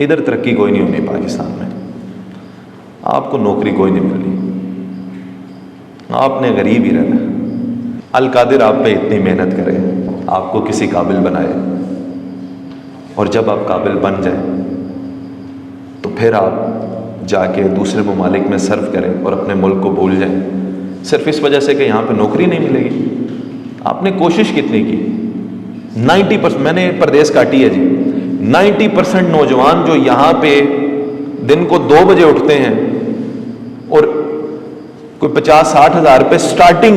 ادھر ترقی کوئی نہیں ہونی پاکستان میں، آپ کو نوکری کوئی نہیں مل رہی، آپ نے غریب ہی رہنا۔ القادر آپ پہ اتنی محنت کرے، آپ کو کسی قابل بنائے، اور جب آپ قابل بن جائیں تو پھر آپ جا کے دوسرے ممالک میں سرو کریں اور اپنے ملک کو بھول جائیں، صرف اس وجہ سے کہ یہاں پہ نوکری نہیں ملے گی۔ آپ نے کوشش کتنی کی؟ 90%، میں نے پردیس کاٹی ہے جی، 90% نوجوان جو یہاں پہ دن کو 2 بجے اٹھتے ہیں اور کوئی 50-60 ہزار پہ سٹارٹنگ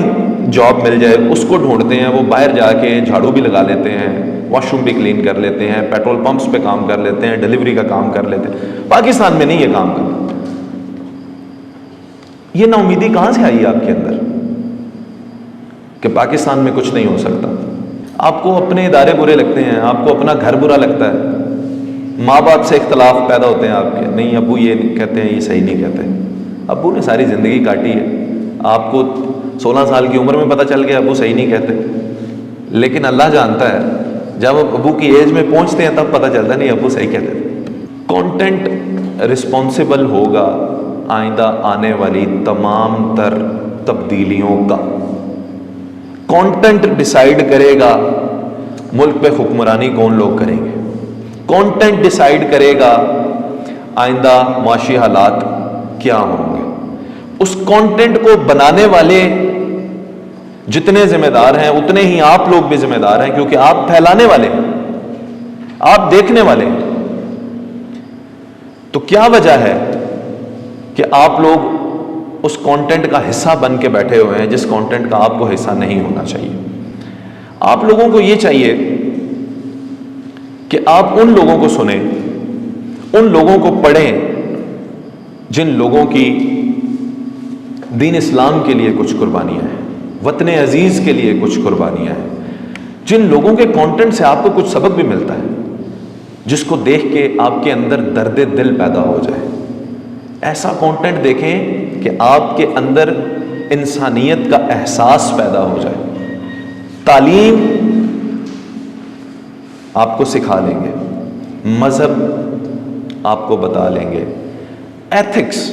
جاب مل جائے اس کو ڈھونڈتے ہیں، وہ باہر جا کے جھاڑو بھی لگا لیتے ہیں، واش روم بھی کلین کر لیتے ہیں، پیٹرول پمپس پہ کام کر لیتے ہیں، ڈیلیوری کا کام کر لیتے ہیں۔ پاکستان میں نہیں یہ کام کرتے۔ یہ نا امیدی کہاں سے آئی آپ کے اندر کہ پاکستان میں کچھ نہیں ہو سکتا؟ آپ کو اپنے ادارے برے لگتے ہیں، آپ کو اپنا گھر برا لگتا ہے، ماں باپ سے اختلاف پیدا ہوتے ہیں آپ کے، نہیں ابو یہ کہتے ہیں، یہ صحیح نہیں کہتے۔ ابو نے ساری زندگی کاٹی ہے، آپ کو 16 سال کی عمر میں پتہ چل گیا ابو صحیح نہیں کہتے، لیکن اللہ جانتا ہے جب ابو کی ایج میں پہنچتے ہیں تب پتہ چلتا ہے نہیں ابو صحیح کہتے تھے۔ کانٹینٹ رسپانسبل ہوگا آئندہ آنے والی تمام تر تبدیلیوں کا۔ کانٹینٹ ڈیسائیڈ کرے گا ملک پہ حکمرانی کون لوگ کریں گے، کانٹینٹ ڈیسائیڈ کرے گا آئندہ معاشی حالات کیا ہوں گے۔ اس کانٹینٹ کو بنانے والے جتنے ذمہ دار ہیں اتنے ہی آپ لوگ بھی ذمہ دار ہیں، کیونکہ آپ پھیلانے والے ہیں، آپ دیکھنے والے ہیں۔ تو کیا وجہ ہے کہ آپ لوگ اس کانٹینٹ کا حصہ بن کے بیٹھے ہوئے ہیں جس کانٹینٹ کا آپ کو حصہ نہیں ہونا چاہیے؟ آپ لوگوں کو یہ چاہیے کہ آپ ان لوگوں کو سنیں، ان لوگوں کو پڑھیں جن لوگوں کی دین اسلام کے لیے کچھ قربانیاں ہیں، وطن عزیز کے لیے کچھ قربانیاں ہیں، جن لوگوں کے کانٹینٹ سے آپ کو کچھ سبق بھی ملتا ہے، جس کو دیکھ کے آپ کے اندر درد دل پیدا ہو جائے۔ ایسا کانٹینٹ دیکھیں کہ آپ کے اندر انسانیت کا احساس پیدا ہو جائے۔ تعلیم آپ کو سکھا لیں گے، مذہب آپ کو بتا لیں گے، ایتھکس،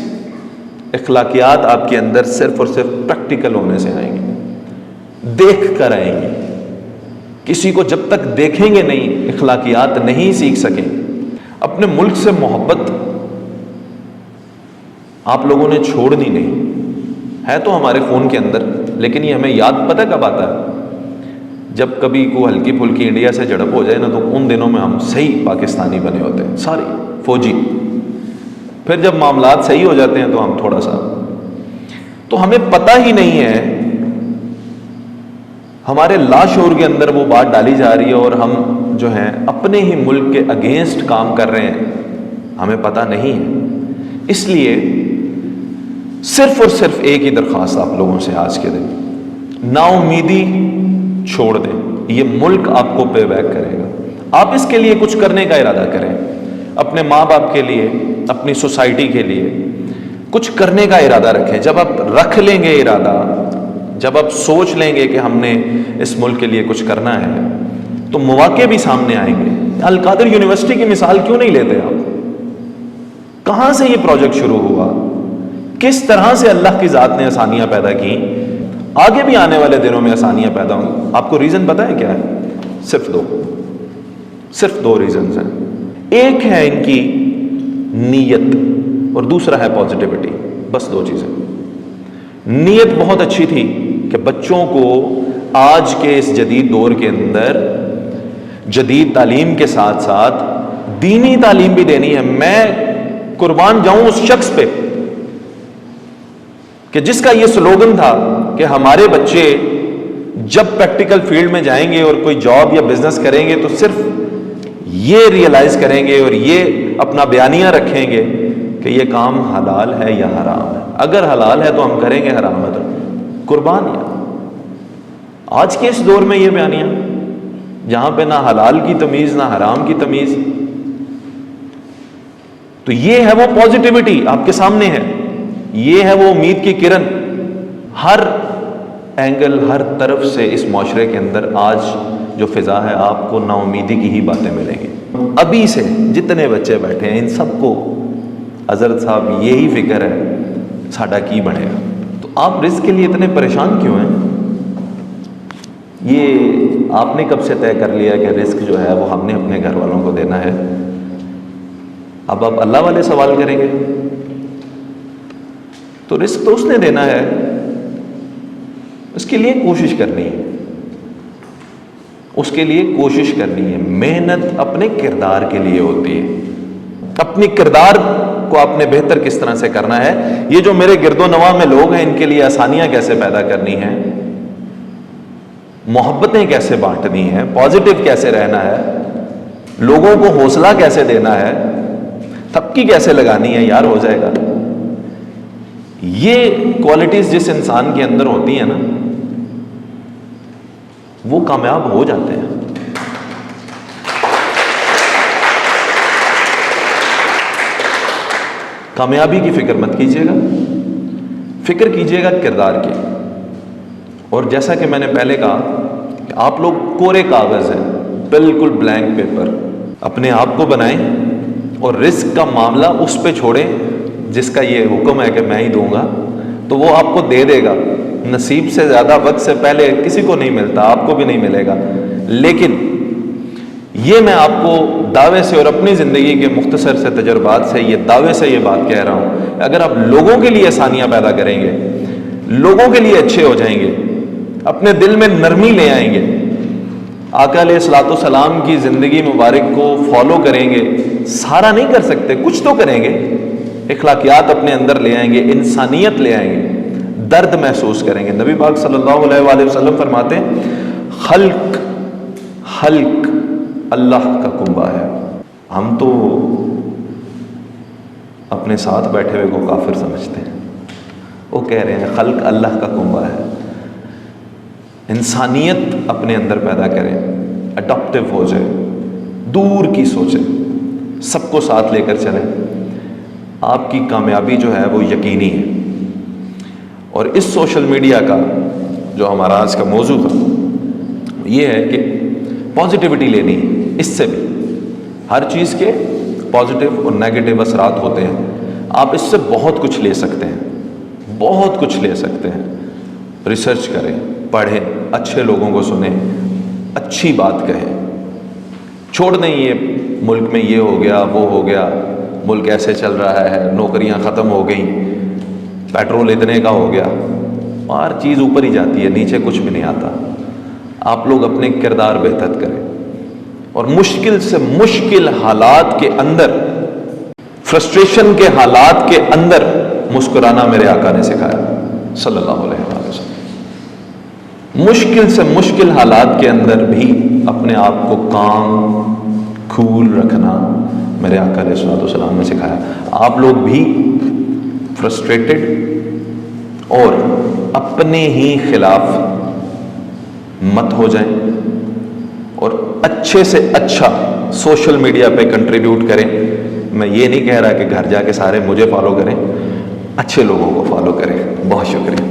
اخلاقیات آپ کے اندر صرف اور صرف پریکٹیکل ہونے سے آئیں گے، دیکھ کر آئیں گے۔ کسی کو جب تک دیکھیں گے نہیں اخلاقیات نہیں سیکھ سکیں۔ اپنے ملک سے محبت آپ لوگوں نے چھوڑنی نہیں ہے، تو ہمارے خون کے اندر، لیکن یہ ہمیں یاد پتہ کب آتا ہے؟ جب کبھی کو ہلکی پھلکی انڈیا سے جھڑپ ہو جائے نا، تو ان دنوں میں ہم صحیح پاکستانی بنے ہوتے ہیں، سارے فوجی۔ پھر جب معاملات صحیح ہو جاتے ہیں تو ہم تھوڑا سا، تو ہمیں پتہ ہی نہیں ہے، ہمارے لاشعور کے اندر وہ بات ڈالی جا رہی ہے اور ہم جو ہیں اپنے ہی ملک کے اگینسٹ کام کر رہے ہیں، ہمیں پتہ نہیں ہے۔ اس لیے صرف اور صرف ایک ہی درخواست آپ لوگوں سے آج کے دن، نا امیدی چھوڑ دیں، یہ ملک آپ کو پے بیک کرے گا۔ آپ اس کے لیے کچھ کرنے کا ارادہ کریں، اپنے ماں باپ کے لیے، اپنی سوسائٹی کے لیے کچھ کرنے کا ارادہ رکھیں۔ جب آپ رکھ لیں گے ارادہ، جب آپ سوچ لیں گے کہ ہم نے اس ملک کے لیے کچھ کرنا ہے، تو مواقع بھی سامنے آئیں گے۔ القادر یونیورسٹی کی مثال کیوں نہیں لیتے آپ؟ کہاں سے یہ پروجیکٹ شروع ہوا؟ کس طرح سے اللہ کی ذات نے آسانیاں پیدا کی؟ آگے بھی آنے والے دنوں میں آسانیاں پیدا ہوں۔ آپ کو ریزن پتہ ہے کیا ہے؟ صرف دو ریزنز ہیں۔ ایک ہے ان کی نیت اور دوسرا ہے پازیٹیوٹی، بس دو چیزیں۔ نیت بہت اچھی تھی کہ بچوں کو آج کے اس جدید دور کے اندر جدید تعلیم کے ساتھ ساتھ دینی تعلیم بھی دینی ہے۔ میں قربان جاؤں اس شخص پہ کہ جس کا یہ سلوگن تھا کہ ہمارے بچے جب پریکٹیکل فیلڈ میں جائیں گے اور کوئی جاب یا بزنس کریں گے تو صرف یہ ریئلائز کریں گے اور یہ اپنا بیانیہ رکھیں گے کہ یہ کام حلال ہے یا حرام ہے۔ اگر حلال ہے تو ہم کریں گے، حرام ہے تو قربان۔ آج کے اس دور میں یہ بیانیہ جہاں پہ نہ حلال کی تمیز نہ حرام کی تمیز، تو یہ ہے وہ پازیٹیوٹی آپ کے سامنے ہے، یہ ہے وہ امید کی کرن۔ ہر اینگل، ہر طرف سے اس معاشرے کے اندر آج جو فضا ہے آپ کو نا امیدی کی ہی باتیں ملیں گی. ابھی سے جتنے بچے بیٹھے ہیں ان سب کو حضرت صاحب یہی فکر ہے ساڈا کی بنے گا. تو آپ رزق کے لیے اتنے پریشان کیوں ہیں؟ یہ آپ نے کب سے طے کر لیا کہ رزق جو ہے وہ ہم نے اپنے گھر والوں کو دینا ہے؟ اب آپ اللہ والے سوال کریں گے تو رزق تو اس نے دینا ہے، اس کے لیے کوشش کرنی ہے، اس کے لیے کوشش کرنی ہے. محنت اپنے کردار کے لیے ہوتی ہے. اپنی کردار کو آپ نے بہتر کس طرح سے کرنا ہے. یہ جو میرے گرد و نواح میں لوگ ہیں ان کے لیے آسانیاں کیسے پیدا کرنی ہیں، محبتیں کیسے بانٹنی ہیں، پازیٹیو کیسے رہنا ہے، لوگوں کو حوصلہ کیسے دینا ہے، تھپکی کیسے لگانی ہے، یار ہو جائے گا. یہ کوالٹیز جس انسان کے اندر ہوتی ہیں نا وہ کامیاب ہو جاتے ہیں. کامیابی کی فکر مت کیجیے گا، فکر کیجیے گا کردار کی. اور جیسا کہ میں نے پہلے کہا کہ آپ لوگ کورے کاغذ ہیں، بالکل بلینک پیپر. اپنے آپ کو بنائیں اور رزق کا معاملہ اس پہ چھوڑیں جس کا یہ حکم ہے کہ میں ہی دوں گا تو وہ آپ کو دے دے گا. نصیب سے زیادہ وقت سے پہلے کسی کو نہیں ملتا، آپ کو بھی نہیں ملے گا. لیکن یہ میں آپ کو دعوے سے اور اپنی زندگی کے مختصر سے تجربات سے یہ دعوے سے یہ بات کہہ رہا ہوں، اگر آپ لوگوں کے لیے آسانیاں پیدا کریں گے، لوگوں کے لیے اچھے ہو جائیں گے، اپنے دل میں نرمی لے آئیں گے، آقا علیہ الصلوۃ والسلام کی زندگی مبارک کو فالو کریں گے. سارا نہیں کر سکتے، کچھ تو کریں گے. اخلاقیات اپنے اندر لے آئیں گے، انسانیت لے آئیں گے، درد محسوس کریں گے. نبی پاک صلی اللہ علیہ وآلہ وسلم فرماتے ہیں خلق اللہ کا کنبہ ہے. ہم تو اپنے ساتھ بیٹھے ہوئے کو کافر سمجھتے ہیں، وہ کہہ رہے ہیں خلق اللہ کا کنبہ ہے. انسانیت اپنے اندر پیدا کریں، اڈاپٹیو ہو جائے، دور کی سوچیں، سب کو ساتھ لے کر چلیں. آپ کی کامیابی جو ہے وہ یقینی ہے. اور اس سوشل میڈیا کا جو ہمارا آج کا موضوع تھا یہ ہے کہ پازیٹیوٹی لینی ہے. اس سے بھی ہر چیز کے پازیٹیو اور نیگیٹو اثرات ہوتے ہیں. آپ اس سے بہت کچھ لے سکتے ہیں، بہت کچھ لے سکتے ہیں. ریسرچ کریں، پڑھیں، اچھے لوگوں کو سنیں، اچھی بات کہیں. چھوڑ دیں یہ ملک میں یہ ہو گیا وہ ہو گیا، ملک ایسے چل رہا ہے، نوکریاں ختم ہو گئیں، پیٹرول اتنے کا ہو گیا. ہر چیز اوپر ہی جاتی ہے، نیچے کچھ بھی نہیں آتا. آپ لوگ اپنے کردار بہتر کریں اور مشکل سے مشکل حالات کے اندر، فرسٹریشن کے حالات کے اندر مسکرانا میرے آقا نے سکھایا صلی اللہ علیہ وسلم. مشکل سے مشکل حالات کے اندر بھی اپنے آپ کو کام کھول رکھنا میرے آقا علیہ الصلوۃ والسلام نے سکھایا. آپ لوگ بھی فرسٹریٹڈ اور اپنے ہی خلاف مت ہو جائیں اور اچھے سے اچھا سوشل میڈیا پہ کنٹریبیوٹ کریں. میں یہ نہیں کہہ رہا کہ گھر جا کے سارے مجھے فالو کریں، اچھے لوگوں کو فالو کریں. بہت شکریہ.